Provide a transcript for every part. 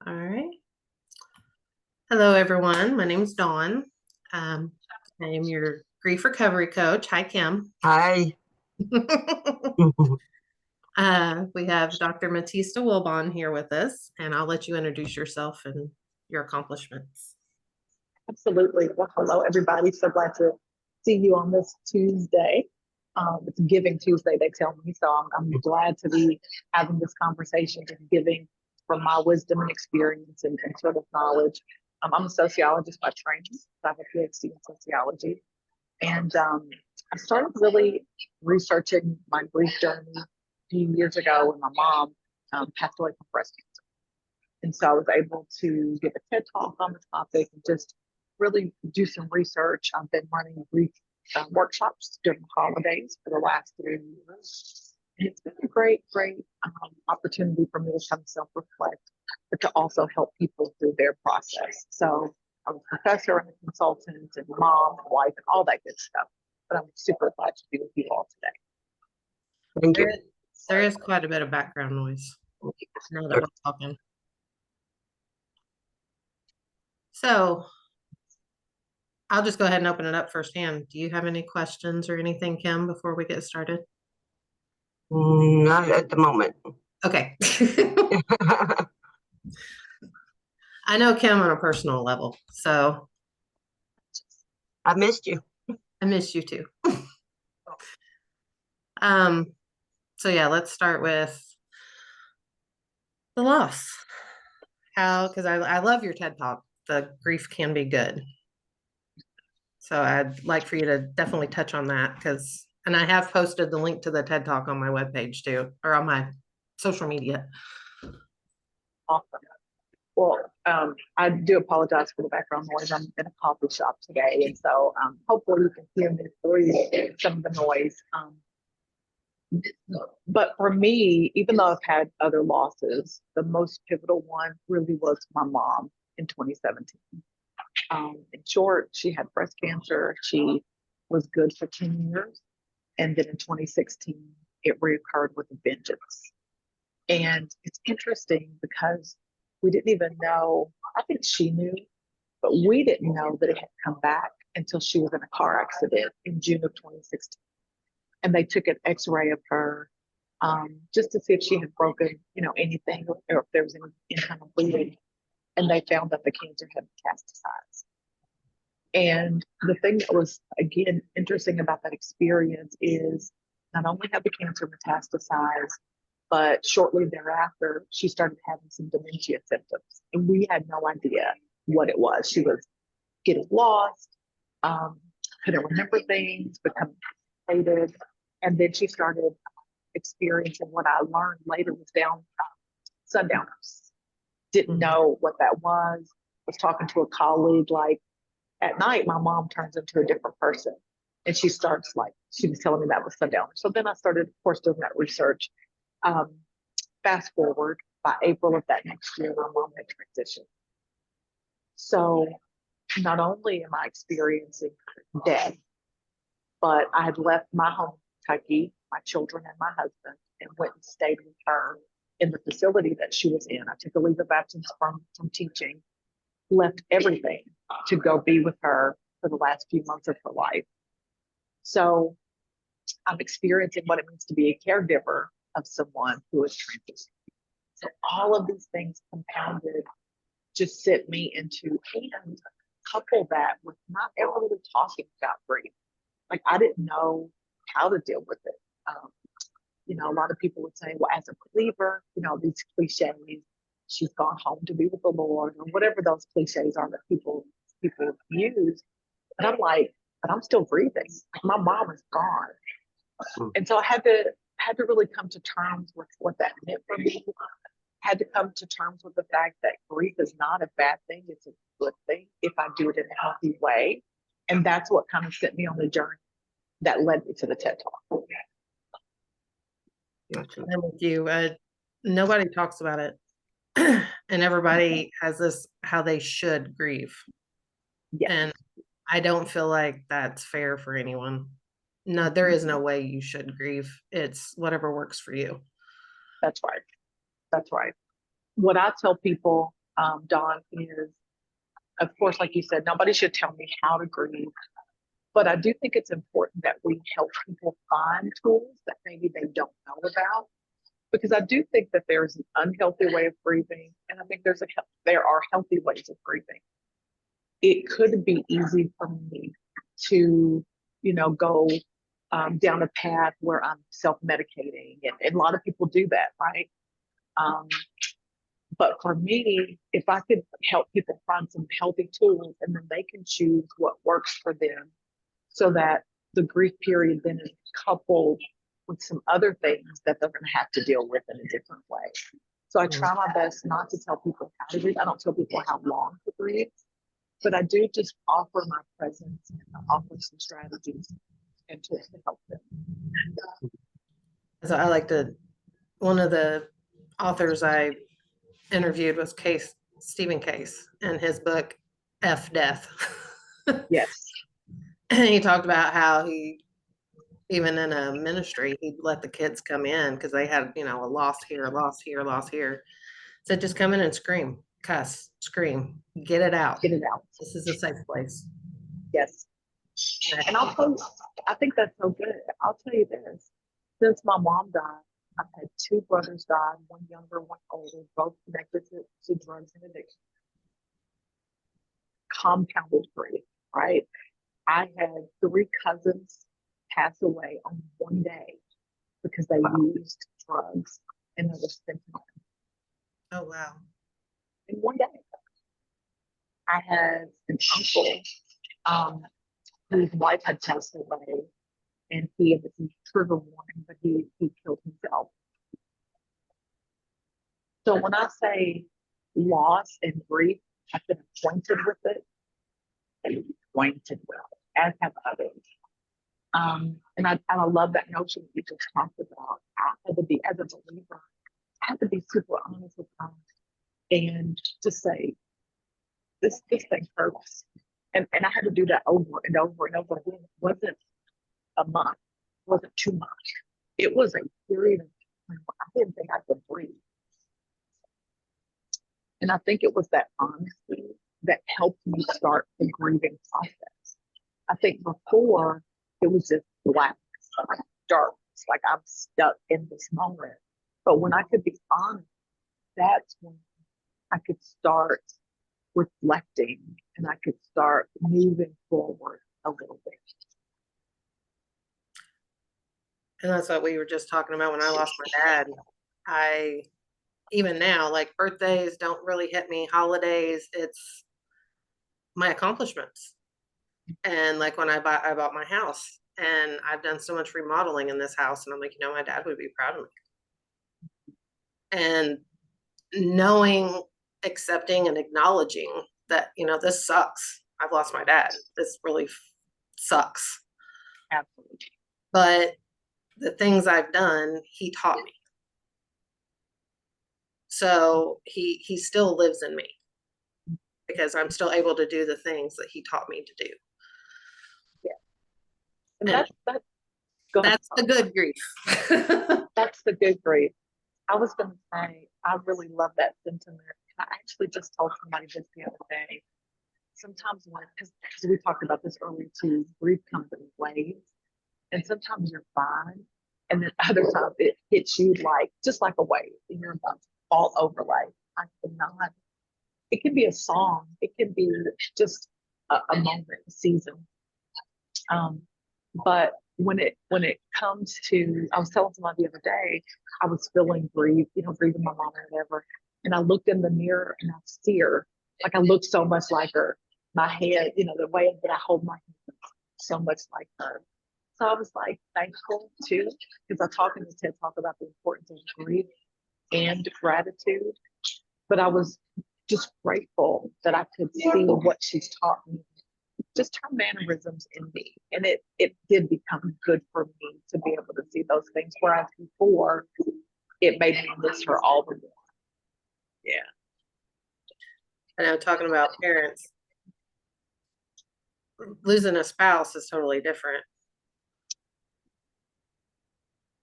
All right. Hello, everyone. My name is Dawn. I am your grief recovery coach. Hi, Kim. Hi. We have Dr. Matisa Wilbon here with us, and I'll let you introduce yourself and your accomplishments. Absolutely. Well, hello, everybody. So glad to see you on this Tuesday. It's Giving Tuesday, they tell me. So I'm glad to be having this conversation and giving from my wisdom and experience and sort of knowledge. I'm a sociologist by training. So I have a Ph.D. in sociology. And I started really researching my grief journey a few years ago when my mom passed away from breast cancer. And so I was able to give a TED talk on the topic and just really do some research. I've been running grief workshops during the holidays for the last 3 years. And it's been a great opportunity for me to kind of self-reflect, but to also help people through their process. So I'm a professor and a consultant and mom and wife and all that good stuff. But I'm super glad to be with you all today. Thank you. There is quite a bit of background noise now that we're talking. So I'll just go ahead and open it up firsthand. Do you have any questions or anything, Kim, before we get started? Not at the moment. Okay. I know Kim on a personal level, so I missed you. I miss you too. So yeah, let's start with the loss. Because I love your TED Talk. The grief can be good. So I'd like for you to definitely touch on that and I have posted the link to the TED Talk on my webpage too, or on my social media. Awesome. Well, I do apologize for the background noise. I'm in a coffee shop today, and so hopefully you can hear me through some of the noise. But for me, even though I've had other losses, the most pivotal one really was my mom in 2017. In short, she had breast cancer. She was good for 10 years. And then in 2016, it reoccurred with a vengeance. And it's interesting because we didn't even know, I think she knew, but we didn't know that it had come back until she was in a car accident in June of 2016. And they took an x-ray of her just to see if she had broken, anything or if there was any kind of bleeding. And they found that the cancer had metastasized. And the thing that was, again, interesting about that experience is not only had the cancer metastasized, but shortly thereafter, she started having some dementia symptoms. And we had no idea what it was. She was getting lost, couldn't remember things, becoming frustrated. And then she started experiencing what I learned later was sundowners. Didn't know what that was talking to a colleague, like, at night, my mom turns into a different person. And she was telling me that was sundowner. So then I started, of course, doing that research. Fast forward, by April of that next year, my mom had transitioned. So not only am I experiencing death, but I had left my home in Kentucky, my children and my husband, and went and stayed with her in the facility that she was in. I took a leave of absence from teaching, left everything to go be with her for the last few months of her life. So I'm experiencing what it means to be a caregiver of someone who is transitioning. So all of these things compounded just sent me into, and couple that with not ever really talking about grief. Like, I didn't know how to deal with it. A lot of people would say, well, as a believer, these cliches, she's gone home to be with the Lord, or whatever those cliches are that people use. And I'm like, but I'm still grieving. My mom is gone. And so I had to really come to terms with what that meant for me. I had to come to terms with the fact that grief is not a bad thing. It's a good thing if I do it in a healthy way. And that's what kind of sent me on the journey that led me to the TED Talk. I'm with you. Nobody talks about it. And everybody has this, how they should grieve. Yes. And I don't feel like that's fair for anyone. No, there is no way you should grieve. It's whatever works for you. That's right. What I tell people Dawn, is, of course, like you said, nobody should tell me how to grieve. But I do think it's important that we help people find tools that maybe they don't know about. Because I do think that there's an unhealthy way of grieving, and I think there are healthy ways of grieving. It could be easy for me to, go down a path where I'm self-medicating, and a lot of people do that, right? But for me, if I could help people find some healthy tools, and then they can choose what works for them, so that the grief period then is coupled with some other things that they're going to have to deal with in a different way. So I try my best not to tell people how to grieve. I don't tell people how long to grieve, but I do just offer my presence and offer some strategies and tools to help them. So one of the authors I interviewed was Stephen Case, and his book, F Death. Yes. And he talked about how even in a ministry, he'd let the kids come in because they had, a loss here, a loss here, a loss here. Said, just come in and scream, cuss, scream, get it out. Get it out. This is a safe place. Yes. And I'll tell you, I think that's so good. I'll tell you this. Since my mom died, I've had 2 brothers die, one younger, one older, both connected to drugs and addiction. Compounded grief, right? I had 3 cousins pass away on one day because they used drugs and there was fentanyl. Oh, wow. In one day. I had an uncle whose wife had passed away, and he had this trigger warning, but he killed himself. So when I say loss and grief, I've been acquainted with it, as have others. And I love that notion that you just talked about. I had to be, as a believer, I had to be super honest with God and just say, this thing hurts. And I had to do that over and over and over again. It wasn't a month, it wasn't 2 months. It was a period of time where I didn't think I could breathe. And I think it was that honesty that helped me start the grieving process. I think before it was just black, dark, like I'm stuck in this moment. But when I could be honest, that's when I could start reflecting and I could start moving forward a little bit. And that's what we were just talking about when I lost my dad. Even now, like, birthdays don't really hit me, holidays, it's my accomplishments. And like when I bought my house, and I've done so much remodeling in this house, and I'm like, my dad would be proud of me. And knowing, accepting, and acknowledging that, this sucks. I've lost my dad. This really sucks. Absolutely. But the things I've done, he taught me. So he still lives in me because I'm still able to do the things that he taught me to do. Yeah. And that's the good grief. That's the good grief. I was going to say, I really love that sentiment. I actually just told somebody this the other day. Sometimes because we talked about this earlier too, grief comes in waves. And sometimes you're fine. And then other times it hits you just like a wave. And you're about to fall over I cannot. It can be a song. It can be just a moment, a season. But when it comes to, I was telling somebody the other day, I was feeling grieving my mom or whatever. And I looked in the mirror and I see her. Like I look so much like her. My head, the way that I hold my hand, so much like her. So I was thankful too, because I talk in the TED Talk about the importance of grief and gratitude. But I was just grateful that I could see what she's taught me, just her mannerisms in me. And it did become good for me to be able to see those things. Whereas before, it made me miss her all the more. Yeah. And I'm talking about parents. Losing a spouse is totally different.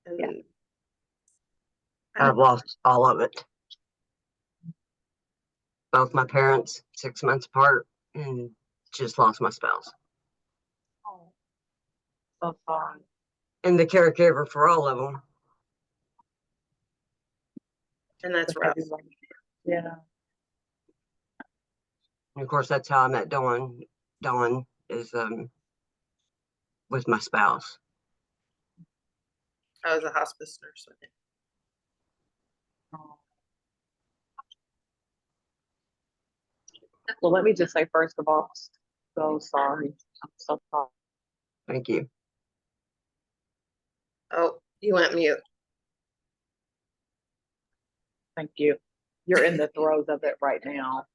And yeah. I've lost all of it. both my parents 6 months apart, and just lost my spouse. Oh, so sorry. And the caregiver for all of them. And that's For rough. everyone. Yeah. And of course, that's how I met Dawn. Dawn is with my spouse. I was a hospice nurse with him. Oh. Well, let me just say, first of all, so sorry. I'm so sorry. Thank you. Oh, you went mute. Thank you. You're in the throes of it right now.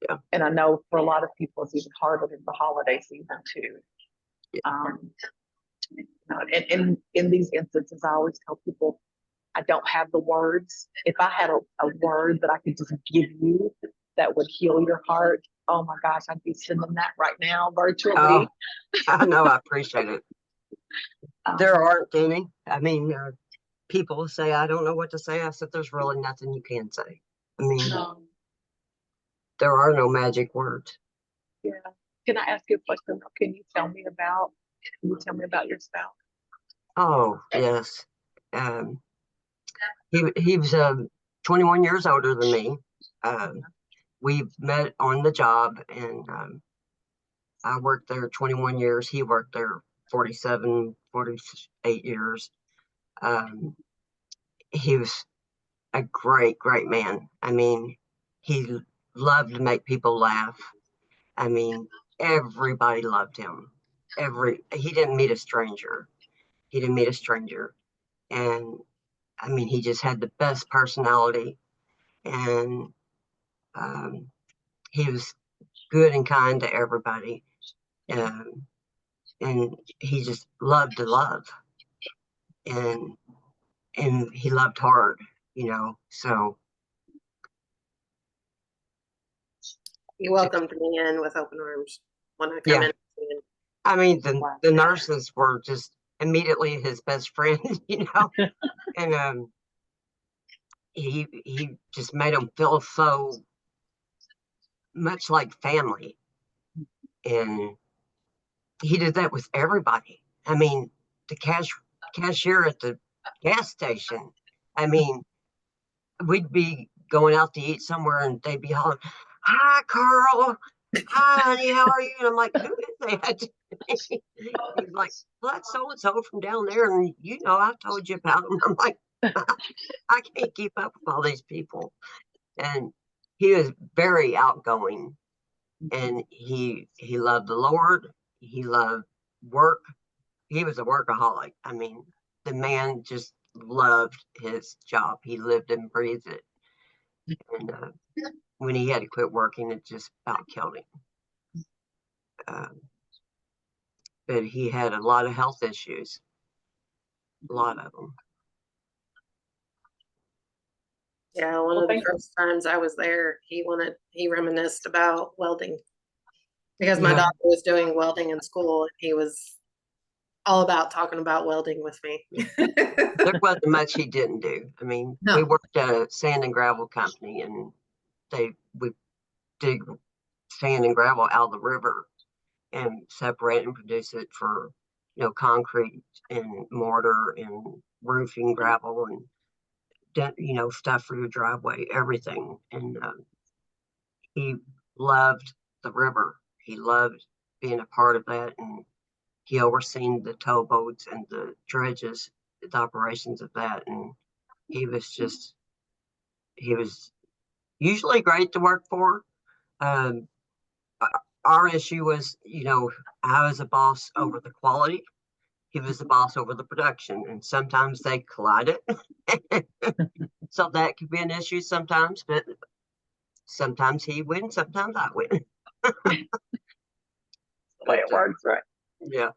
Yeah. And I know for a lot of people, it's even harder in the holiday season too. Yeah. You know, and in these instances, I always tell people, I don't have the words. If I had a word that I could just give you that would heal your heart, oh my gosh, I'd be sending that right now virtually. Oh, I know. I appreciate it. Um, There aren't any. I mean, people say, I don't know what to say. I said, there's really nothing you can say. I mean, no. there are no magic words. Yeah. Can I ask you a question? Can you tell me about your spouse? Oh, yes. Um, he was 21 years older than me. We met on the job, and I worked there 21 years. He worked there 47, 48 years. He was a great, great man. I mean, he loved to make people laugh. I mean, everybody loved him. He didn't meet a stranger. He didn't meet a stranger. And I mean, he just had the best personality, and um, he was good and kind to everybody. Um, and he just loved to love, and he loved hard, so He welcomed me in with open arms when I come yeah. in. I mean, Wow. the nurses were just immediately his best friend, and he just made them feel so much like family, and he did that with everybody. I mean, the cashier at the gas station. I mean, we'd be going out to eat somewhere, and they'd be hollering, "Hi, Carl. Hi, honey. How are you?" And I'm like, "Who is that?" He's like, "Well, that's so and so from down there, and I told you about him." I'm like, I can't keep up with all these people. And he was very outgoing, and he loved the Lord. He loved work. He was a workaholic. I mean, the man just loved his job. He lived and breathed it. And when he had to quit working, it just about killed him. But he had a lot of health issues, a lot of them. Yeah, one of the first times I was there, he reminisced about welding because my Yeah. daughter was doing welding in school, and he was all about talking about welding with me. There wasn't much he didn't do. I mean, No. we worked at a sand and gravel company, and we dig sand and gravel out of the river and separate and produce it for concrete and mortar and roofing gravel and stuff for your driveway, everything. And he loved the river. He loved being a part of that, and he overseen the towboats and the dredges, the operations of that. And he was usually great to work for. Um, our issue was, I was a boss over the quality. He was the boss over the production, and sometimes they collided. So that could be an issue sometimes, but sometimes he wins, sometimes I win. The way it works, right? Yeah.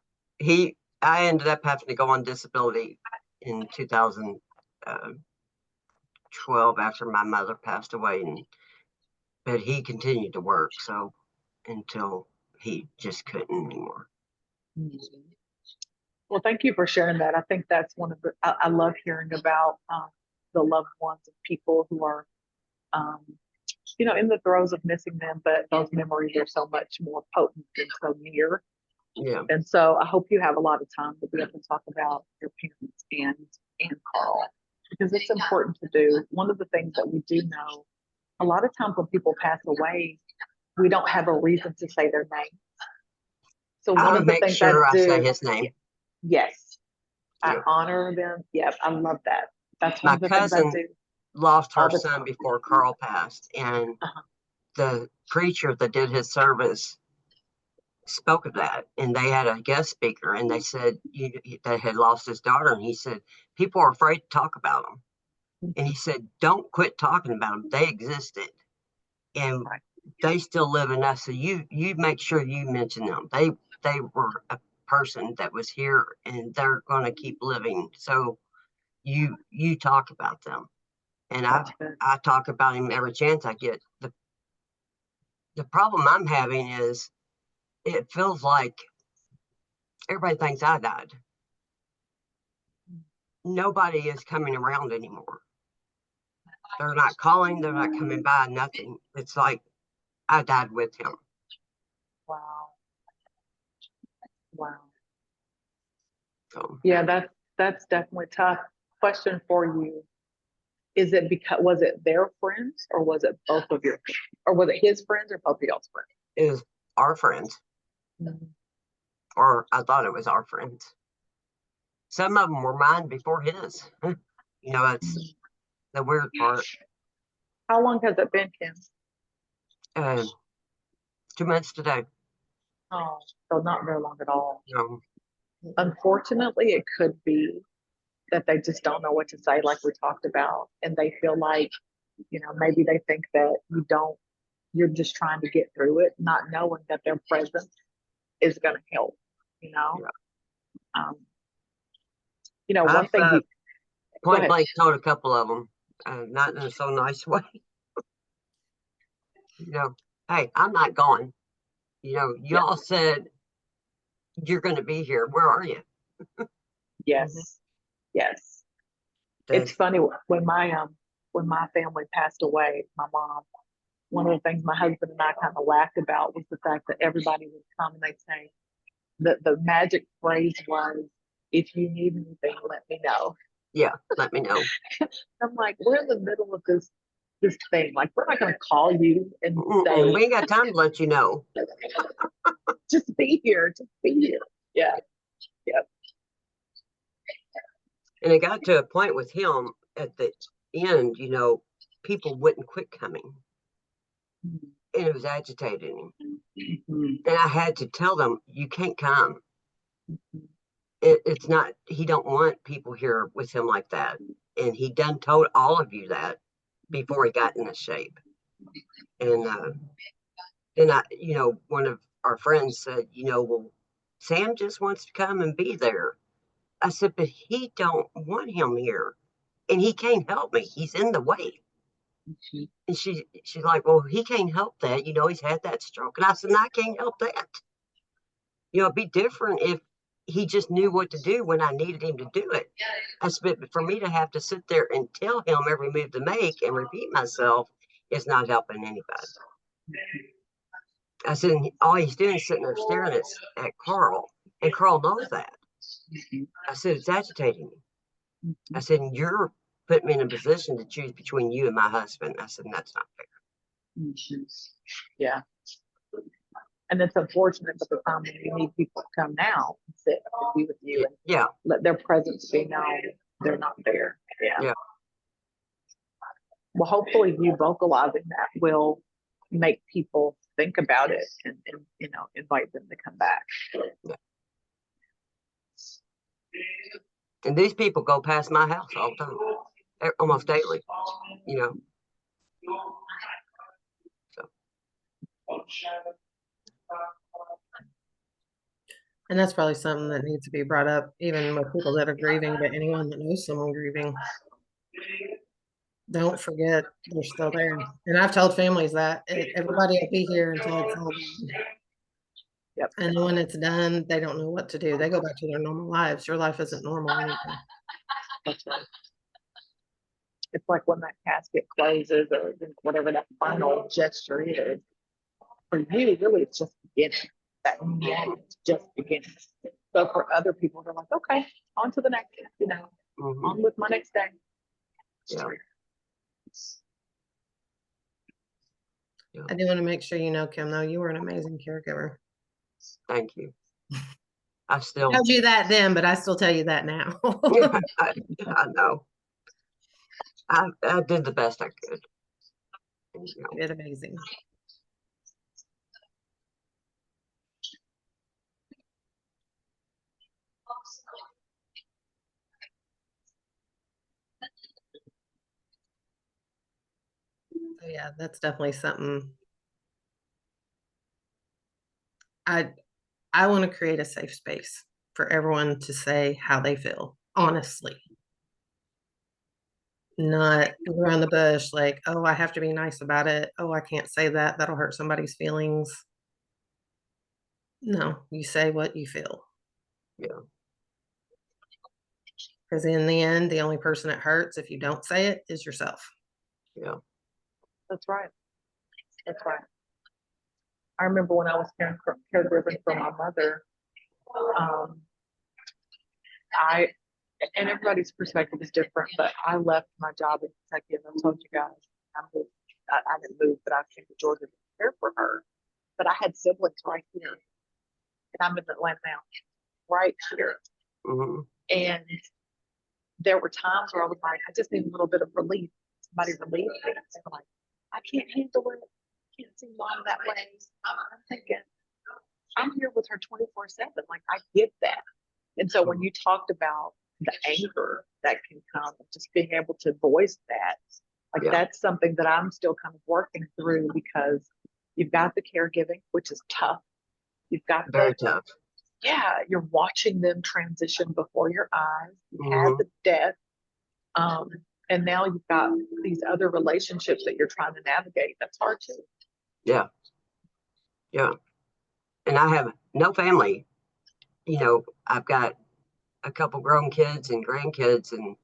I ended up having to go on disability in 2012 after my mother passed away, but he continued to work, so until he just couldn't anymore. Mm-hmm. Well, thank you for sharing that. I think that's I love hearing about the loved ones of people who are in the throes of missing them, but those memories are so much more potent and so near. Yeah. And so I hope you have a lot of time to be able to talk about your parents and Carl, because it's important to do. One of the things that we do know, a lot of times when people pass away, we don't have a reason to say their name. So I one would of the make things I sure I say do, his name. yes, I Yeah. honor them. Yep, I love that. That's one My of the things I cousin do lost all her the son time. before Carl passed, and Uh-huh. the preacher that did his service spoke of that, and they had a guest speaker, and they said they had lost his daughter, and he said people are afraid to talk about them, and he said don't quit talking about them. They existed, and Right. they still live in us. So you make sure you mention them. They were a person that was here, and they're going to keep living. So you talk about them, and That's good. I talk about him every chance I get. The problem I'm having is it feels like everybody thinks I died. Nobody is coming around anymore. They're not calling, they're not coming by, nothing. It's like I died with him. Wow. Wow. So Yeah, that's definitely tough. Question for you. Is it was it their friends or was it both of your friends? Or was it his friends or both of y'all's friends? it was our friends, or I thought it was our friends. Some of them were mine before his. It's the weird part. How long has it been, Kim? 2 months today. Oh, so not very long at all. You Unfortunately, it could be that they just don't know what to say, like we talked about, and they feel like, maybe they think that you're just trying to get through it, not knowing that their presence is going to help, you know? Yeah. Um, one I've thing go point ahead. blank told a couple of them, not in a so nice way. Hey, I'm not going. Y'all said you're going to be here. Where are you? Yes. Yes. It's That's, funny when my family passed away, my mom, one of the things my husband and I kind of laughed about was the fact that everybody would come and they'd say that the magic phrase was, if you need anything, let me know. yeah, let me know. I'm like, we're in the middle of this thing. Like, we're not gonna call you and say, We ain't got time to let you know. just be here, just be here. Yeah. Yep. And it got to a point with him at the end, people wouldn't quit coming. And it was agitating him. Mhm. And I had to tell them, you can't come. Mhm. It's not, he don't want people here with him like that. And he done told all of you that before he got in this shape. And then one of our friends said, well, Sam just wants to come and be there. I said, but he don't want him here. And he can't help me. He's in the way. And she's like, well, he can't help that. He's had that stroke. And I said, I can't help that. It'd be different if he just knew what to do when I needed him to do it. I said, but for me to have to sit there and tell him every move to make and repeat myself is not helping anybody. I said, all he's doing is sitting there staring at Carl, and Carl knows that. I said, it's agitating me. I said, you're putting me in a position to choose between you and my husband. I said, that's not fair. Yeah. And it's unfortunate, but the time when you need people to come now and sit and be with you and let their presence be known, they're not there. Yeah. Well, hopefully you vocalizing that will make people think about it and invite them to come back. Yeah. And these people go past my house all the time, almost daily, So. And that's probably something that needs to be brought up, even with people that are grieving, but anyone that knows someone grieving. Don't forget they're still there. And I've told families that everybody will be here until it's all done. Yep. And when it's done, they don't know what to do. They go back to their normal lives. Your life isn't normal anymore. That's right. it's like when that casket closes or whatever that final gesture is. For you, really, it's just beginning. That moment just beginning. So for other people, they're like, okay, on to the next, on with my next day. Yeah. I do want to make sure you know, Kim, though, you were an amazing caregiver. Thank you. I still told you that then, but I still tell you that now. I know. I did the best I could. You know. You did amazing. So yeah, that's definitely something. I want to create a safe space for everyone to say how they feel, honestly. Not around the bush, like, oh, I have to be nice about it. Oh, I can't say that. That'll hurt somebody's feelings. No, you say what you feel. Yeah. Because in the end, the only person it hurts if you don't say it is yourself. Yeah. That's right. That's right. I remember when I was caregiving for my mother, um, and everybody's perspective is different, but I left my job in Kentucky, and I told you guys I didn't move, but I came to Georgia to care for her. But I had siblings right here, and I'm in Atlanta now, right here. Mm-hmm. And there were times where I was like, I just need a little bit of relief. Somebody relieve me. And I'm like, I can't handle it. I can't see mom that way. I'm thinking, I'm here with her 24/7. Like, I get that. And so when you talked about the anger that can come, just being able to voice that, like that's something that I'm still kind of working through, because you've got the caregiving, which is tough. You've got Very tough. Yeah, you're watching them transition before your eyes. You had the death. And now you've got these other relationships that you're trying to navigate. That's hard too. Yeah. Yeah. And I have no family. I've got a couple grown kids and grandkids, and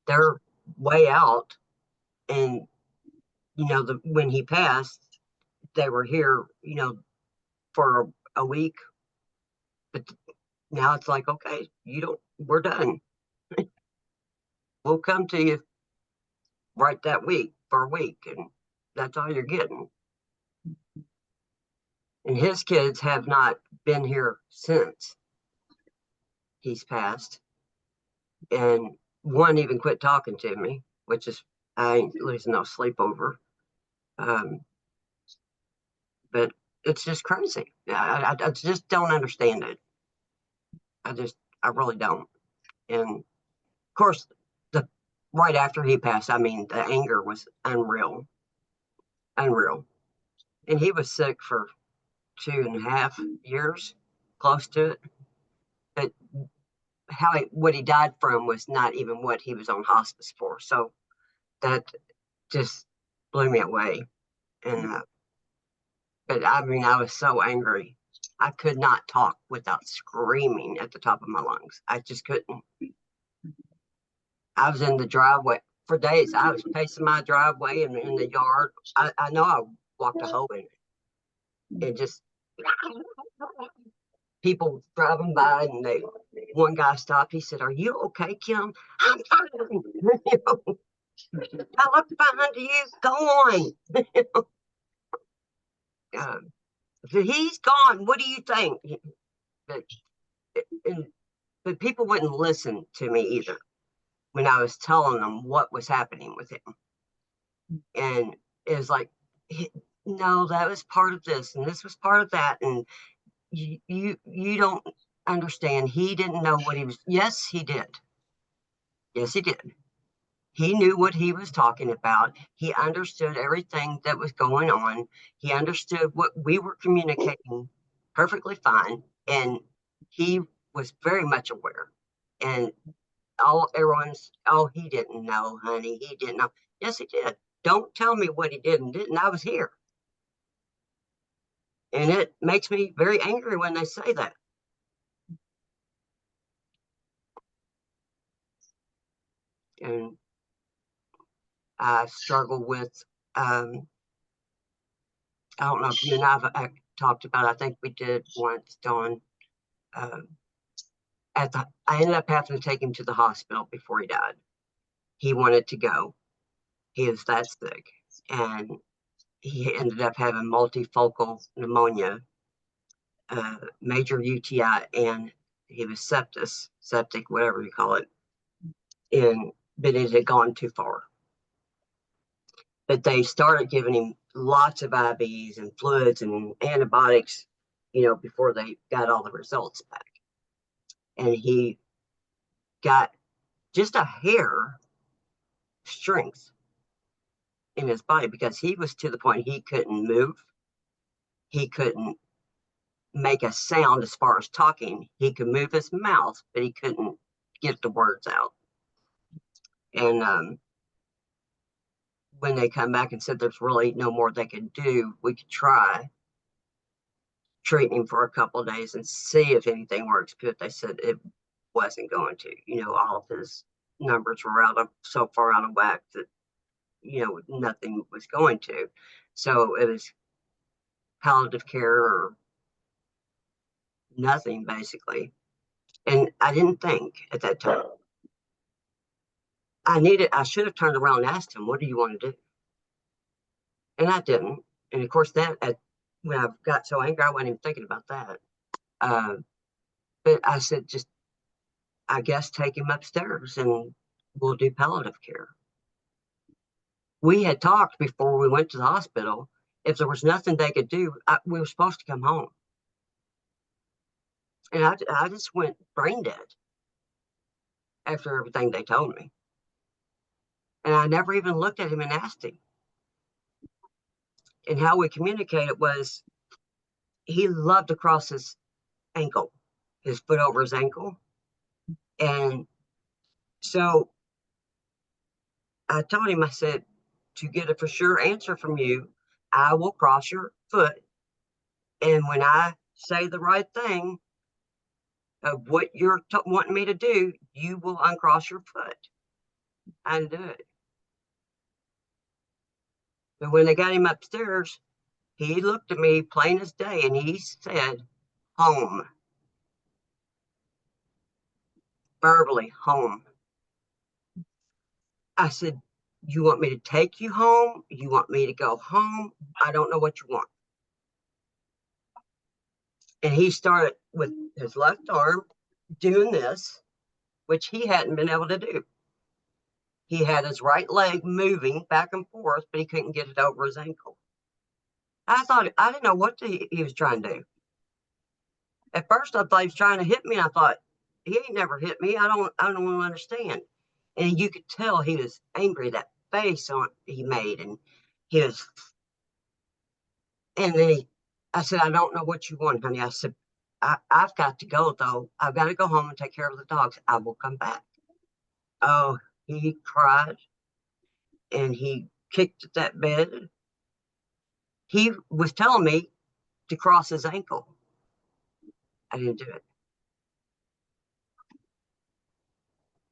they're way out. And, when he passed, they were here, for a week. But now it's like, okay, we're done. We'll come to you right that week for a week, and that's all you're getting. And his kids have not been here since he's passed. And one even quit talking to me, which is, I ain't losing no sleep over. But it's just crazy. I just don't understand it. I really don't. And of course, right after he passed, I mean, the anger was unreal. And he was sick for 2.5 years, close to it. But what he died from was not even what he was on hospice for. So that just blew me away. And but I mean, I was so angry. I could not talk without screaming at the top of my lungs. I just couldn't. I was in the driveway for days. I was pacing my driveway and in the yard. I know I walked a hole in it. And just people driving by, and one guy stopped. He said, "Are you okay, Kim?" "I'm fine." I looked behind you. Go on. He's gone. What do you think? But people wouldn't listen to me either when I was telling them what was happening with him. And it was like, no, that was part of this, and this was part of that, and you don't understand. He didn't know what he was. Yes, he did. Yes, he did. He knew what he was talking about. He understood everything that was going on. He understood what we were communicating perfectly fine, and he was very much aware. And he didn't know, honey. He didn't know. Yes, he did. Don't tell me what he did and didn't. I was here. And it makes me very angry when they say that. And I struggle with, I don't know if you and I talked about it. I think we did once, Dawn. I ended up having to take him to the hospital before he died. He wanted to go. He was that sick. And he ended up having multifocal pneumonia, major UTI, and he was septic, whatever you call it. But it had gone too far. But they started giving him lots of IVs and fluids and antibiotics, before they got all the results back. And he got just a hair strength in his body because he was to the point he couldn't move. He couldn't make a sound as far as talking. He could move his mouth, but he couldn't get the words out. And when they come back and said there's really no more they could do, we could try treating him for a couple of days and see if anything works. But they said it wasn't going to. All of his numbers were so far out of whack that nothing was going to. So it was palliative care or nothing, basically. And I didn't think at that time. I should have turned around and asked him, what do you want to do? And I didn't. And of course, when I got so angry, I wasn't even thinking about that. But I said, just, I guess, take him upstairs and we'll do palliative care. We had talked before we went to the hospital. If there was nothing they could do, we were supposed to come home. And I just went brain dead after everything they told me. And I never even looked at him and asked him. And how we communicated was he loved to cross his ankle, his foot over his ankle. And so I told him, I said, to get a for sure answer from you, I will cross your foot. And when I say the right thing of what you're wanting me to do, you will uncross your foot. I didn't do it. But when they got him upstairs, he looked at me plain as day and he said, home. Verbally, home. I said, you want me to take you home? You want me to go home? I don't know what you want. And he started with his left arm doing this, which he hadn't been able to do. He had his right leg moving back and forth, but he couldn't get it over his ankle. I didn't know what he was trying to do. At first, I thought he was trying to hit me. I thought, he ain't never hit me. I don't understand. And you could tell he was angry, that face he made. And then I said, I don't know what you want, honey. I said, I've got to go, though. I've got to go home and take care of the dogs. I will come back. Oh, he cried and he kicked at that bed. He was telling me to cross his ankle. I didn't do it.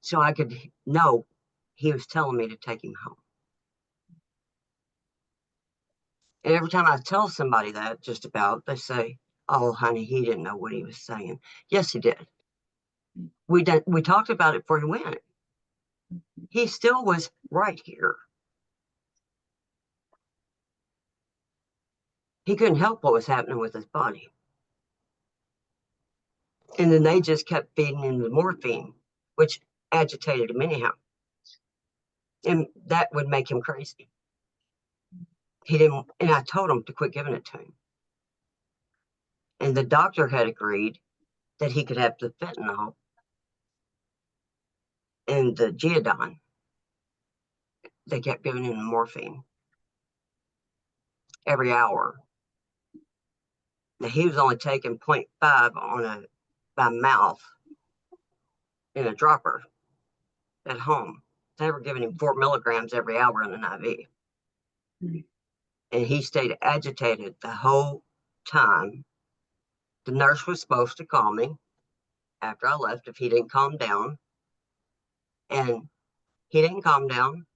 So I could know he was telling me to take him home. And every time I tell somebody that, just about, they say, oh, honey, he didn't know what he was saying. Yes, he did. We talked about it before he went. He still was right here. He couldn't help what was happening with his body. And then they just kept feeding him the morphine, which agitated him anyhow. And that would make him crazy. He didn't, and I told him to quit giving it to him. And the doctor had agreed that he could have the fentanyl and the geodon. They kept giving him the morphine every hour. Now, he was only taking 0.5 by mouth in a dropper at home. They were giving him 4 milligrams every hour in an IV. Mm-hmm. And he stayed agitated the whole time. The nurse was supposed to call me after I left if he didn't calm down. And he didn't calm down.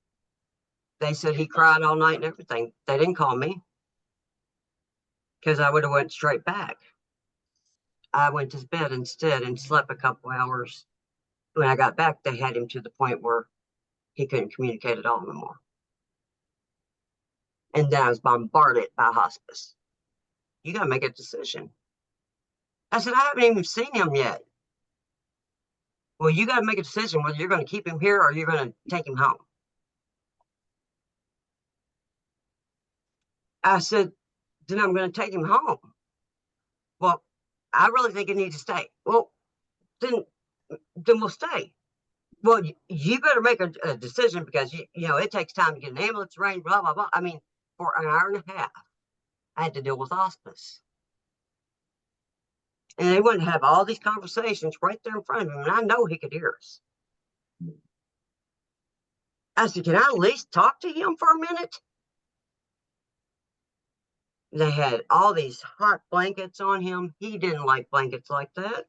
They said he cried all night and everything. They didn't call me because I would have went straight back. I went to bed instead and slept a couple hours. When I got back, they had him to the point where he couldn't communicate at all anymore. And then I was bombarded by hospice. You got to make a decision. I said, I haven't even seen him yet. Well, you got to make a decision whether you're going to keep him here or you're going to take him home. I said, then I'm going to take him home. Well, I really think he needs to stay. Well, then we'll stay. Well, you better make a decision because, you know, it takes time to get an ambulance arranged, blah, blah, blah. I mean, for an hour and a half, I had to deal with hospice. And they wouldn't have all these conversations right there in front of him. And I know he could hear us. I said, can I at least talk to him for a minute? They had all these hot blankets on him. He didn't like blankets like that.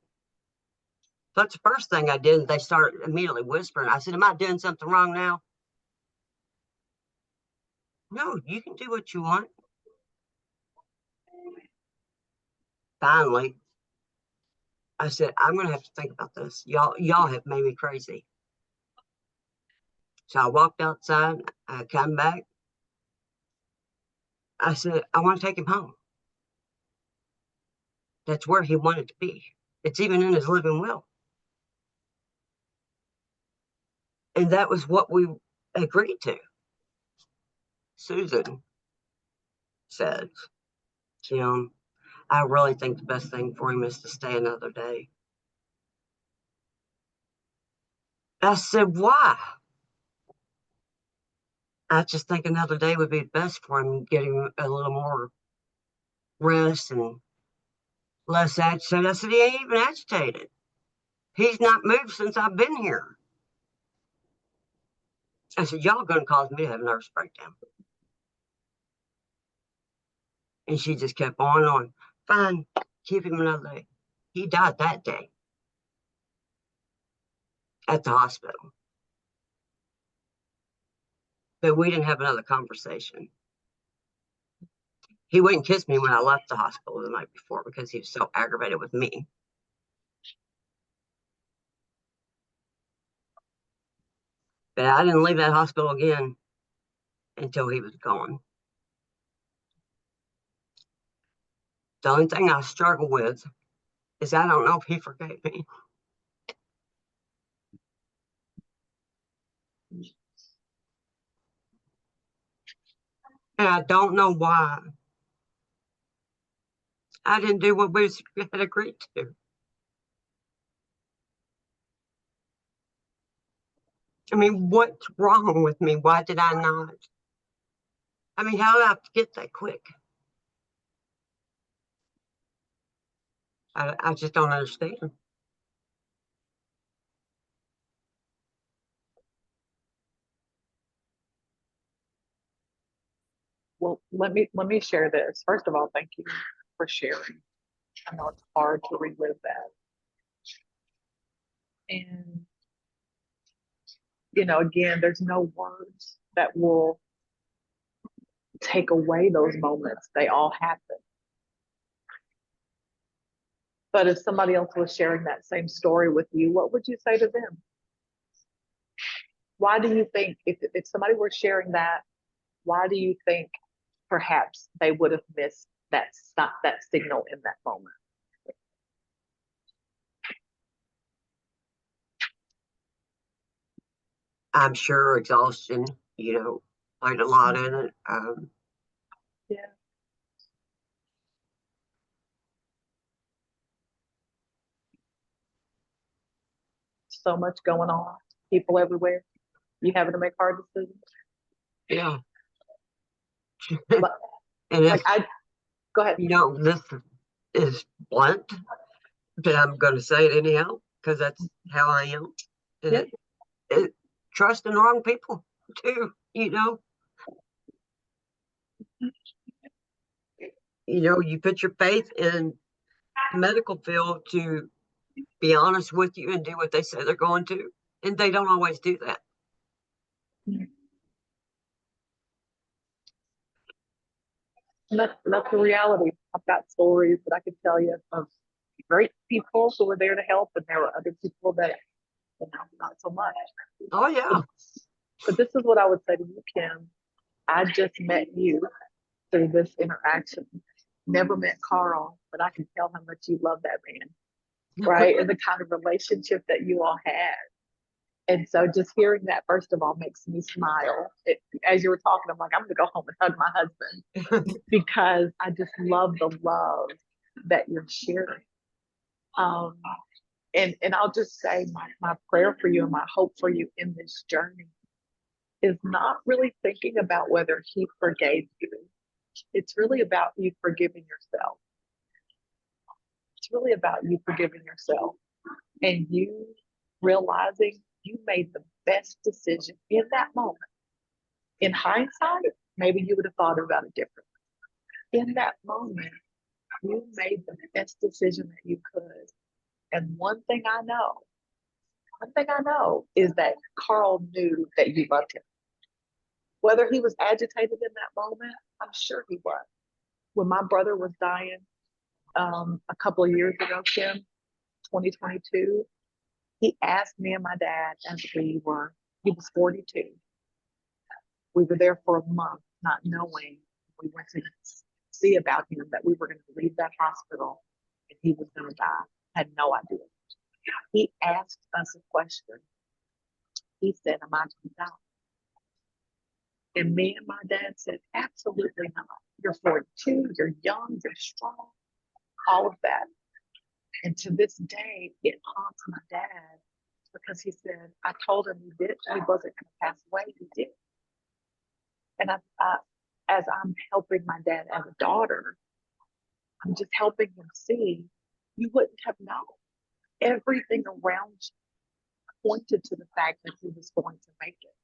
So that's the first thing I did. They started immediately whispering. I said, am I doing something wrong now? No, you can do what you want. Finally, I said, I'm going to have to think about this. Y'all have made me crazy. So I walked outside. I come back. I said, I want to take him home. That's where he wanted to be. It's even in his living will. And that was what we agreed to. Susan said, Jim, I really think the best thing for him is to stay another day. I said, why? I just think another day would be best for him, getting a little more rest and less agitated. I said, he ain't even agitated. He's not moved since I've been here. I said, y'all going to cause me to have a nervous breakdown. And she just kept on and on. Fine, keep him another day. He died that day at the hospital. But we didn't have another conversation. He wouldn't kiss me when I left the hospital the night before because he was so aggravated with me. But I didn't leave that hospital again until he was gone. The only thing I struggle with is I don't know if he forgave me. And I don't know why. I didn't do what we had agreed to. I mean, what's wrong with me? Why did I not? I mean, how did I forget that quick? I just don't understand. Well, let me share this. First of all, thank you for sharing. I know it's hard to relive that. And again, there's no words that will take away those moments. They all happen. But if somebody else was sharing that same story with you, what would you say to them? Why do you think, if somebody were sharing that, why do you think perhaps they would have missed that signal in that moment? I'm sure exhaustion, played a lot in it. Yeah. So much going on, people everywhere. You having to make hard decisions. Yeah. But, and if, go ahead. This is blunt, but I'm going to say it anyhow because that's how I am. And Yeah. Trust in the wrong people too, You put your faith in the medical field to be honest with you and do what they say they're going to, and they don't always do that. And that's the reality. I've got stories that I could tell you of great people who were there to help, and there were other people that, not so much. Oh yeah. But this is what I would say to you, Kim. I just met you through this interaction. Never met Carl, but I can tell how much you love that man, right? And the kind of relationship that you all had. And so just hearing that, first of all, makes me smile. As you were talking, I'm like, I'm going to go home and hug my husband because I just love the love that you're sharing. And I'll just say my prayer for you and my hope for you in this journey is not really thinking about whether he forgave you. It's really about you forgiving yourself. It's really about you forgiving yourself and you realizing you made the best decision in that moment. In hindsight, maybe you would have thought about it differently. In that moment, you made the best decision that you could. And one thing I know is that Carl knew that you loved him. Whether he was agitated in that moment, I'm sure he was. When my brother was dying a couple of years ago, Kim, 2022, he asked me and my dad as he was 42. We were there for a month, not knowing. We went to see about him that we were going to leave that hospital and he was going to die. Had no idea. He asked us a question. He said, "Am I going to die?" And me and my dad said, "Absolutely not. You're 42, you're young, you're strong, all of that." And to this day, it haunts my dad because he said, "I told him he wasn't going to pass away. He did." And as I'm helping my dad as a daughter, I'm just helping him see you wouldn't have known. Everything around you pointed to the fact that he was going to make it.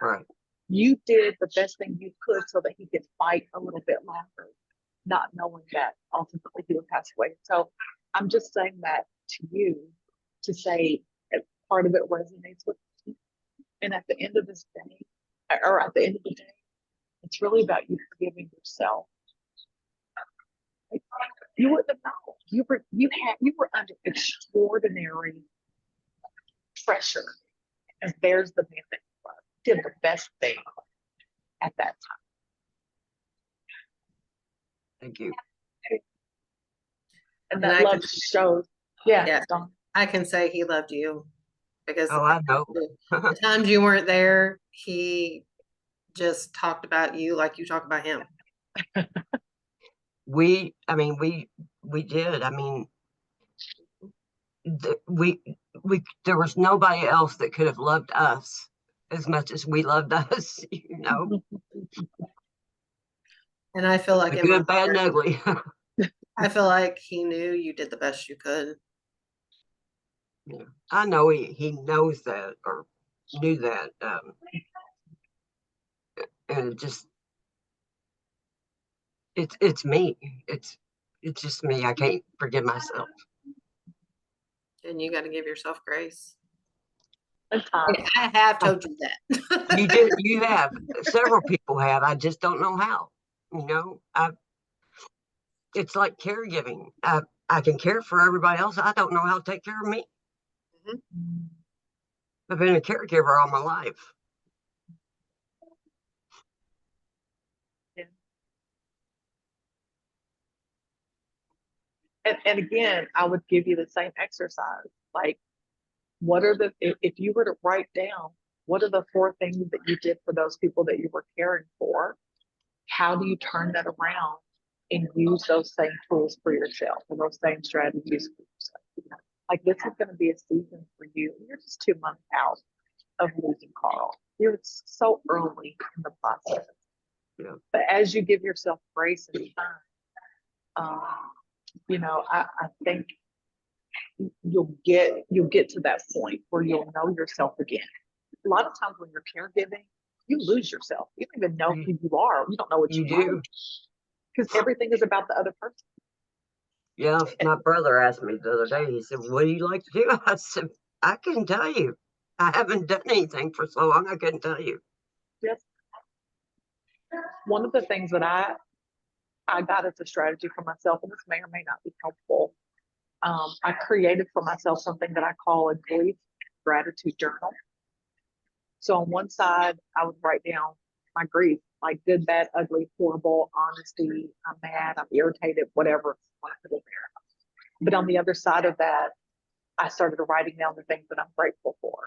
Right. You did the best thing you could so that he could fight a little bit longer, not knowing that ultimately he would pass away. So I'm just saying that to you to say part of it resonates with me. And at the end of this day, or at the end of the day, it's really about you forgiving yourself. You wouldn't have known. You were under extraordinary pressure, and there's the man that did the best thing at that time. Thank you. And that love shows. Yeah. I can say he loved you because I know. the times you weren't there, he just talked about you like you talk about him. We did. I mean, there was nobody else that could have loved us as much as we loved us, And I feel like the good, bad, and ugly. I feel like he knew you did the best you could. Yeah. I know he knows that or knew that. And it's me. It's just me. I can't forgive myself. And you got to give yourself grace. I have told you that. You do. You have. Several people have. I just don't know how. It's like caregiving. I can care for everybody else. I don't know how to take care of me. Mm-hmm. I've been a caregiver all my life. Yeah. And again, I would give you the same exercise. Like, if you were to write down, what are the 4 things that you did for those people that you were caring for? How do you turn that around and use those same tools for yourself and those same strategies for yourself? Like, this is going to be a season for you. You're just 2 months out of losing Carl. You're so early in the process. Yeah. But as you give yourself grace and time, I think you'll get to that point where you'll know yourself again. A lot of times when you're caregiving, you lose yourself. You don't even know who you are. You don't know what you do because everything is about the other person. Yeah, my brother asked me the other day. He said, "What do you like to do?" I said, "I couldn't tell you. I haven't done anything for so long. I couldn't tell you." Yes. One of the things that I got as a strategy for myself, and this may or may not be helpful. I created for myself something that I call a grief gratitude journal. So on one side, I would write down my grief, like good, bad, ugly, horrible, honesty, I'm mad, I'm irritated, whatever. I put it there. But on the other side of that, I started writing down the things that I'm grateful for.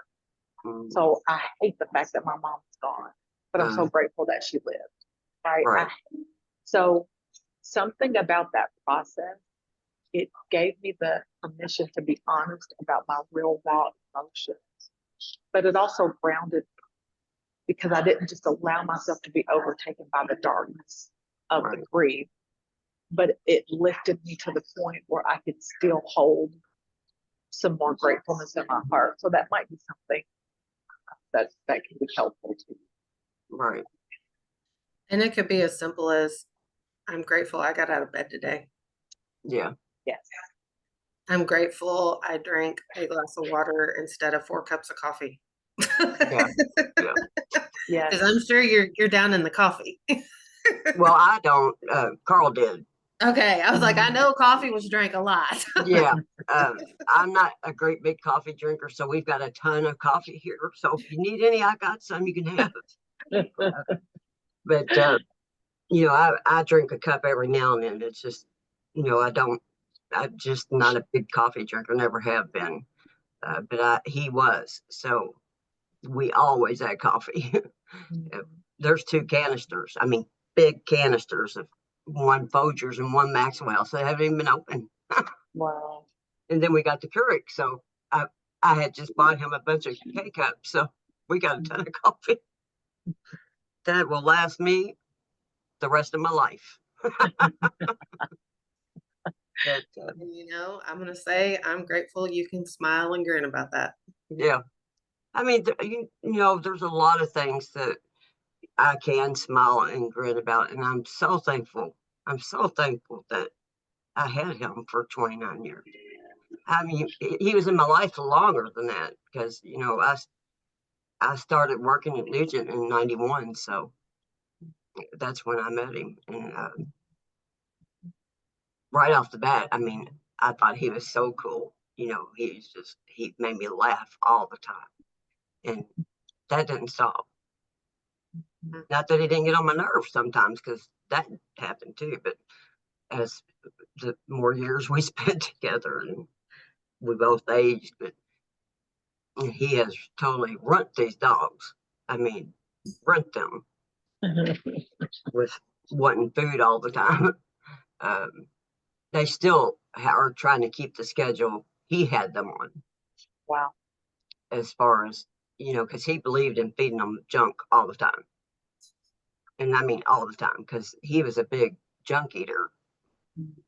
So I hate the fact that my mom's gone, but I'm so grateful that she lived. Right. Right. So something about that process, it gave me the permission to be honest about my real raw emotions, but it also grounded me because I didn't just allow myself to be overtaken by the darkness of the grief, but it lifted me to the point where I could still hold some more gratefulness in my heart. So that might be something that can be helpful too. Right. And it could be as simple as, I'm grateful I got out of bed today. Yeah. Yes. I'm grateful I drank a glass of water instead of 4 cups of coffee. Yeah. Yeah. Yes. Because I'm sure you're down in the coffee. Well, I don't. Carl did. Okay, I was like, I know coffee was drank a lot. Yeah. I'm not a great big coffee drinker, so we've got a ton of coffee here. So if you need any, I got some you can have. But you know, I drink a cup every now and then. It's just, you know, I'm just not a big coffee drinker, never have been. But he was. So we always had coffee. There's 2 canisters. I mean, big canisters of one Folgers and one Maxwell. So they haven't even been open. Wow. And then we got the Keurig. So I had just bought him a bunch of K-cups. So we got a ton of coffee. That will last me the rest of my life. But, You know, I'm going to say I'm grateful you can smile and grin about that. yeah. I mean, you know, there's a lot of things that I can smile and grin about. And I'm so thankful. I'm so thankful that I had him for 29 years. I mean, he was in my life longer than that because, you know, I started working at Nugent in 91. So that's when I met him. And right off the bat, I mean, I thought he was so cool. You know, he made me laugh all the time. And that didn't stop. Not that he didn't get on my nerves sometimes, because that happened too. But as the more years we spent together, and we both aged, but he has totally runt these dogs. I mean, runt them with wanting food all the time. They still are trying to keep the schedule he had them on. Wow. As far as, you know, because he believed in feeding them junk all the time. And I mean all the time, because he was a big junk eater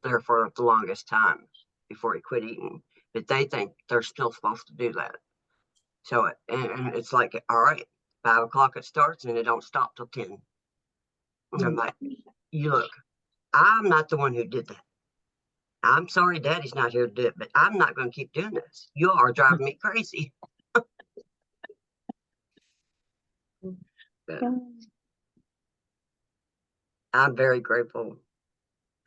there for the longest time before he quit eating. But they think they're still supposed to do that. So, and it's like, all right, 5 o'clock it starts and it don't stop till 10. And I'm like, you look, I'm not the one who did that. I'm sorry daddy's not here to do it, but I'm not going to keep doing this. You are driving me crazy. I'm very grateful.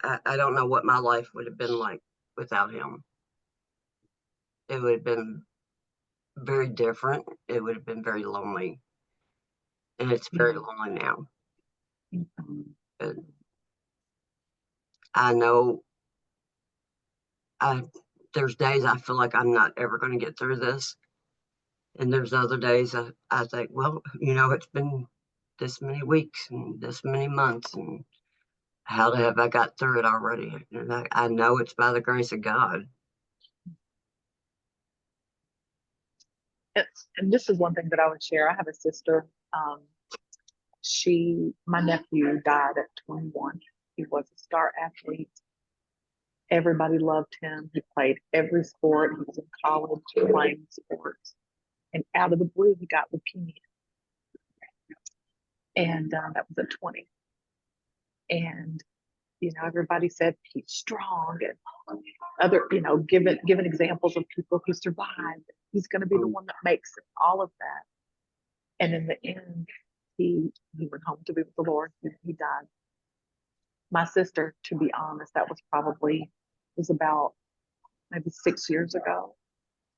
I don't know what my life would have been like without him. It would have been very different. It would have been very lonely. And it's very lonely now. But I know there's days I feel like I'm not ever going to get through this. And there's other days I think, well, you know, it's been this many weeks and this many months, and how have I got through it already? And I know it's by the grace of God. And this is one thing that I would share. I have a sister. My nephew died at 21. He was a star athlete. Everybody loved him. He played every sport. He was in college playing sports. And out of the blue, he got leukemia. And that was at 20. And, you know, everybody said he's strong, and other, you know, given examples of people who survived. He's going to be the one that makes it, all of that. And in the end, he went home to be with the Lord. He died. My sister, to be honest, that was about maybe 6 years ago.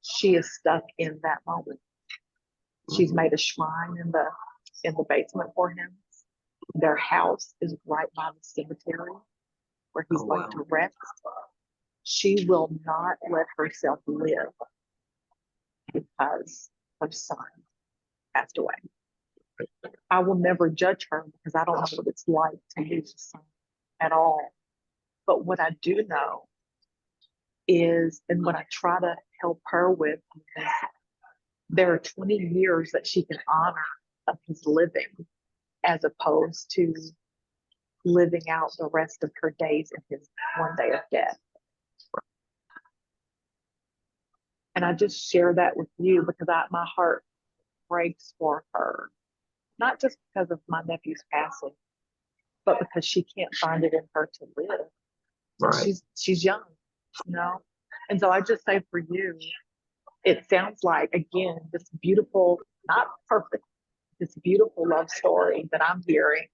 She is stuck in that moment. She's made a shrine in the basement for him. Their house is right by the cemetery where he's Oh, going wow. to rest. She will not let herself live because her son passed away. I will never judge her because I don't know what it's like to lose a son at all. But what I do know is, and what I try to help her with, is there are 20 years that she can honor of his living as opposed to living out the rest of her days in his one day of death. And I just share that with you because my heart breaks for her, not just because of my nephew's passing, but because she can't find it in her to live. Right. She's young, you know? And so I just say for you, it sounds like, again, this beautiful, not perfect, this beautiful love story that I'm hearing.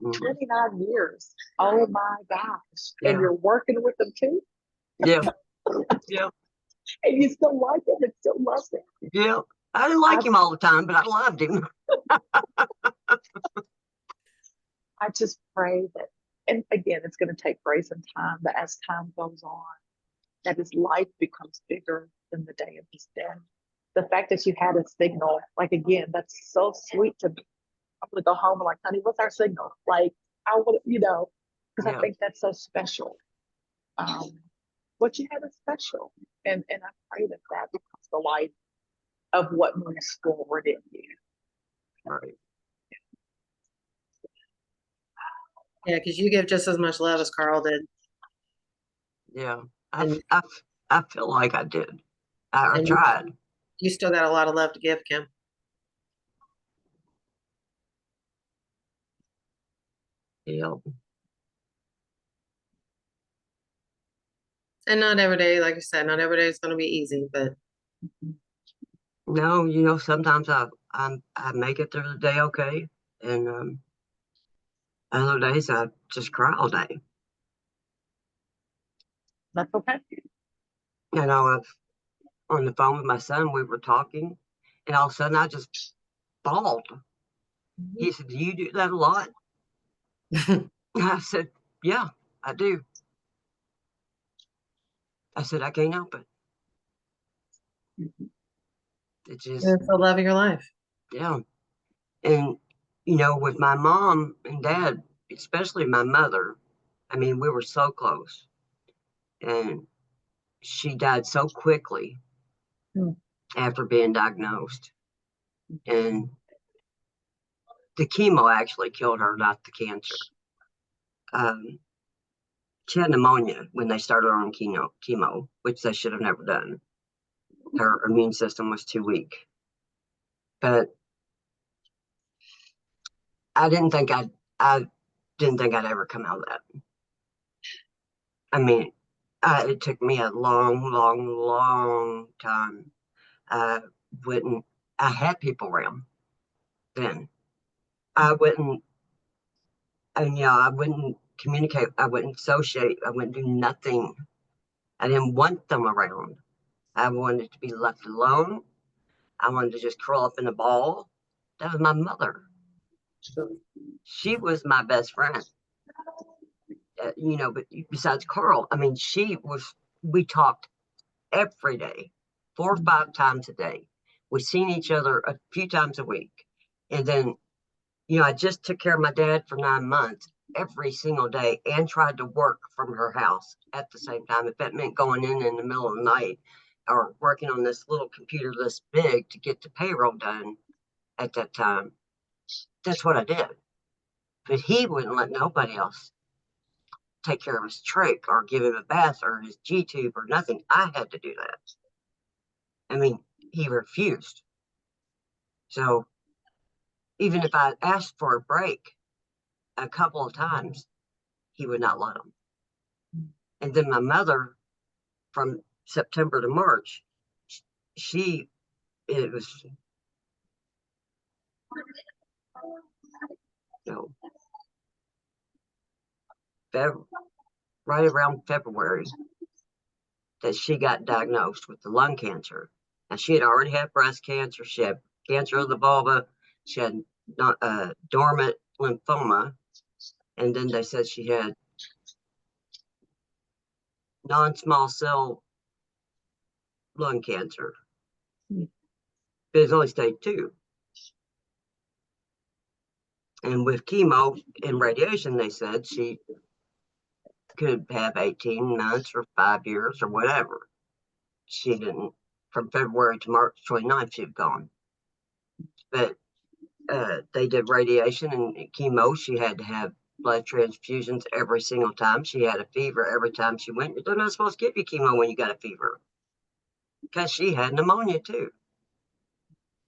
29 years. Oh my gosh. Yeah. And you're working with them too? Yeah. Yeah. And you still like him and still love him. Yeah. I didn't like him all the time, but I loved him. I just pray that, and again, it's going to take grace and time, but as time goes on, that his life becomes bigger than the day of his death. The fact that you had a signal, like, again, that's so sweet to me. I'm going to go home and like, honey, what's our signal? Like, I would, because I think that's so special. What you had is special. And I pray that that becomes the light of what moves forward in you. Right. Yeah, because you give just as much love as Carl did. Yeah. And- I feel like I did. I And tried. You still got a lot of love to give, Kim. Yeah. And not every day, like you said, not every day is going to be easy, but No, sometimes I make it through the day okay, and other days I just cry all day. That's okay. I've on the phone with my son, we were talking, and all of a sudden I just bawled. He said, "Do you do that a lot?" I said, "Yeah, I do." I said, "I can't help it. It just, it's the love of your life. yeah." And with my mom and dad, especially my mother, I mean, we were so close, and she died so quickly Mm. after being diagnosed. And the chemo actually killed her, not the cancer. She had pneumonia when they started her on chemo, which they should have never done. Her immune system was too weak. But I didn't think I'd ever come out of that. I mean, it took me a long, long, long time. I wouldn't. I had people around then. I wouldn't. And I wouldn't communicate. I wouldn't associate. I wouldn't do nothing. I didn't want them around. I wanted to be left alone. I wanted to just curl up in a ball. That was my mother. She was my best friend. But besides Carl, I mean, we talked every day, 4 or 5 times a day. We seen each other a few times a week. And then, I just took care of my dad for 9 months every single day and tried to work from her house at the same time. If that meant going in the middle of the night or working on this little computer this big to get the payroll done at that time, that's what I did. But he wouldn't let nobody else take care of his trach or give him a bath or his G tube or nothing. I had to do that. I mean, he refused. So even if I asked for a break a couple of times, he would not let them. And then my mother, from September to March, it was, you know, right around February that she got diagnosed with the lung cancer. Now, she had already had breast cancer. She had cancer of the vulva. She had dormant lymphoma. And then they said she had non-small cell lung cancer. But it's only stage 2. And with chemo and radiation, they said she could have 18 months or 5 years or whatever. She didn't. From February to March 29th, she'd gone. But they did radiation and chemo. She had to have blood transfusions every single time. She had a fever every time she went. They're not supposed to give you chemo when you got a fever, because she had pneumonia too.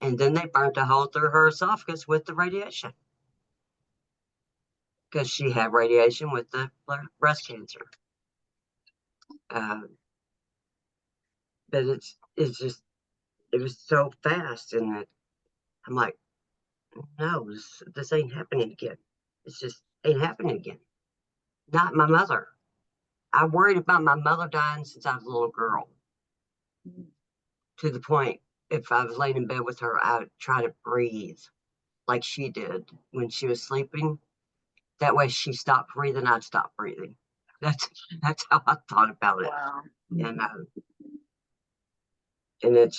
And then they burnt a hole through her esophagus with the radiation, because she had radiation with the breast cancer. But it's just, it was so fast, and I'm like, no, this ain't happening again. It's just ain't happening again. Not my mother. I worried about my mother dying since I was a little girl. To the point, if I was laying in bed with her, I would try to breathe like she did when she was sleeping. That way, she stopped breathing, I'd stop breathing. That's how I thought about it. Wow. And it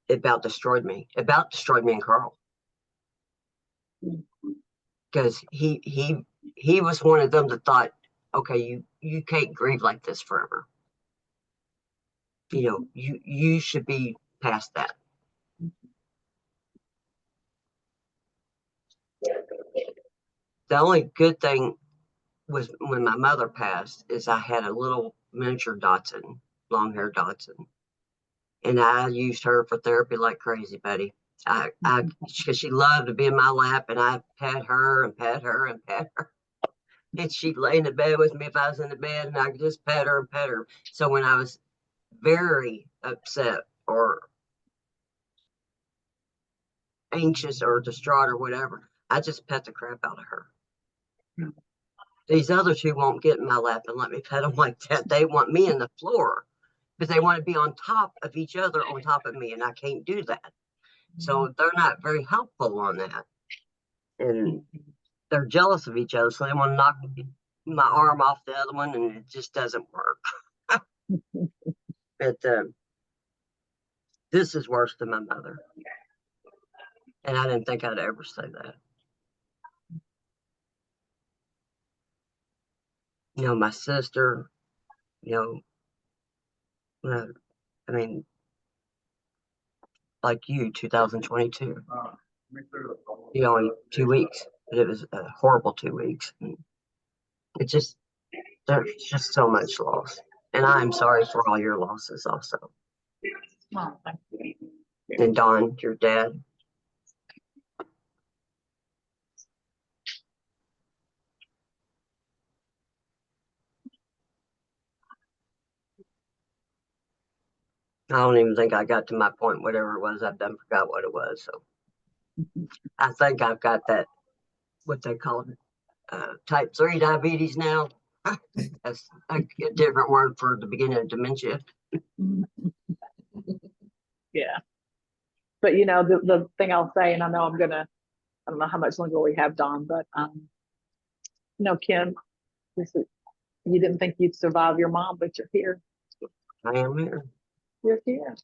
about destroyed me. It about destroyed me and Carl. Because he was one of them that thought, okay, you can't grieve like this forever. You know, you should be past that. The only good thing was when my mother passed is I had a little miniature Dotson, long-haired Dotson. And I used her for therapy like crazy, buddy. Because she loved to be in my lap, and I pat her and pat her and pat her. And she'd lay in the bed with me if I was in the bed, and I could just pet her and pet her. So when I was very upset or anxious or distraught or whatever, I just pet the crap out of her. These other two won't get in my lap and let me pet them like that. They want me in the floor, because they want to be on top of each other, on top of me, and I can't do that. So they're not very helpful on that. And they're jealous of each other, so they want to knock my arm off the other one, and it just doesn't work. But this is worse than my mother. And I didn't think I'd ever say that. You know, my sister, you know, I mean, like you, 2022. You know, only 2 weeks, but it was a horrible 2 weeks. And it just, there's just so much loss. And I'm sorry for all your losses also. Well, thank you. And Don, your dad. I don't even think I got to my point, whatever it was. I've done forgot what it was. So I think I've got that, what they call it, type 3 diabetes now. That's a different word for the beginning of dementia. Yeah. But you know, the thing I'll say, and I know I don't know how much longer we have, Don, but you know, Kim, you didn't think you'd survive your mom, but you're here. I am here. You're here.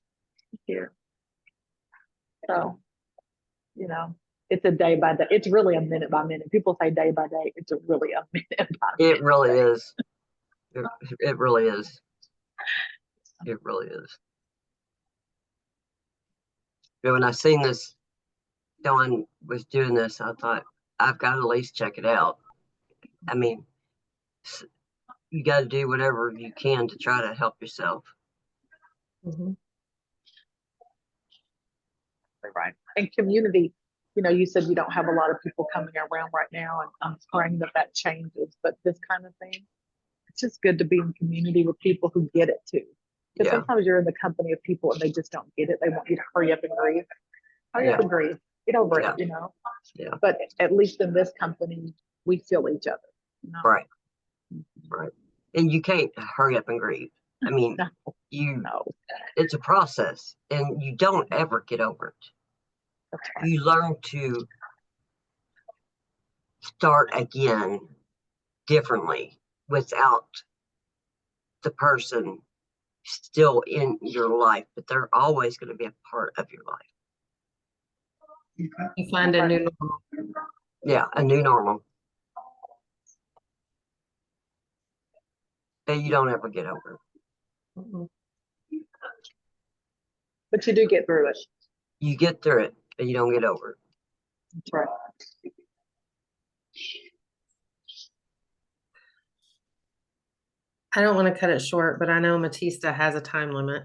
You're here. So, you know, it's a day by day. It's really a minute by minute. People say day by day. It's really a minute by minute. It really is. It really is. It really is. But when I seen this, Dawn was doing this, I thought, I've got to at least check it out. I mean, you got to do whatever you can to try to help yourself. Right. And community, you know, you said you don't have a lot of people coming around right now, and I'm praying that changes. But this kind of thing, it's just good to be in community with people who get it too. Because sometimes you're in the company of people and they just don't get it. They want you to hurry up and grieve. Hurry up and grieve. Get over it, you know. Yeah. But at least in this company, we feel each other. You know? Right. Right. And you can't hurry up and grieve. I mean, No, you, no, it's a process and you don't ever get over it. that's right. You learn to start again differently without the person still in your life, but they're always going to be a part of your life. You find a new normal. Yeah, a new normal that you don't ever get over. Mhm. But you do get through it. You get through it, but you don't get over it. That's right. I don't want to cut it short, but I know Matista has a time limit.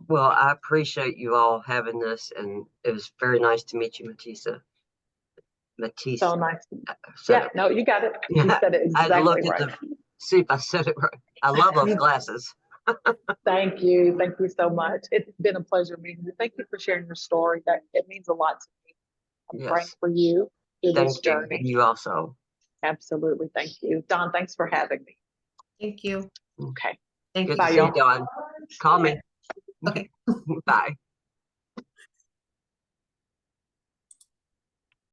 Well, I appreciate you all having this, and it was very nice to meet you, Matisa. Matisa. So nice. said Yeah, it. no, you got it. You said it I had to look exactly at right. see if I said it right. I love those glasses. Thank you. Thank you so much. It's been a pleasure meeting you. Thank you for sharing your story. That it means a lot to me. I'm praying Yes, for you through this thank you. And journey. you also. Absolutely. Thank you. Don, thanks for having me. Thank you. Okay. Thank Good you. to Bye, see you, y'all. Dawn. Call me. Okay. Bye.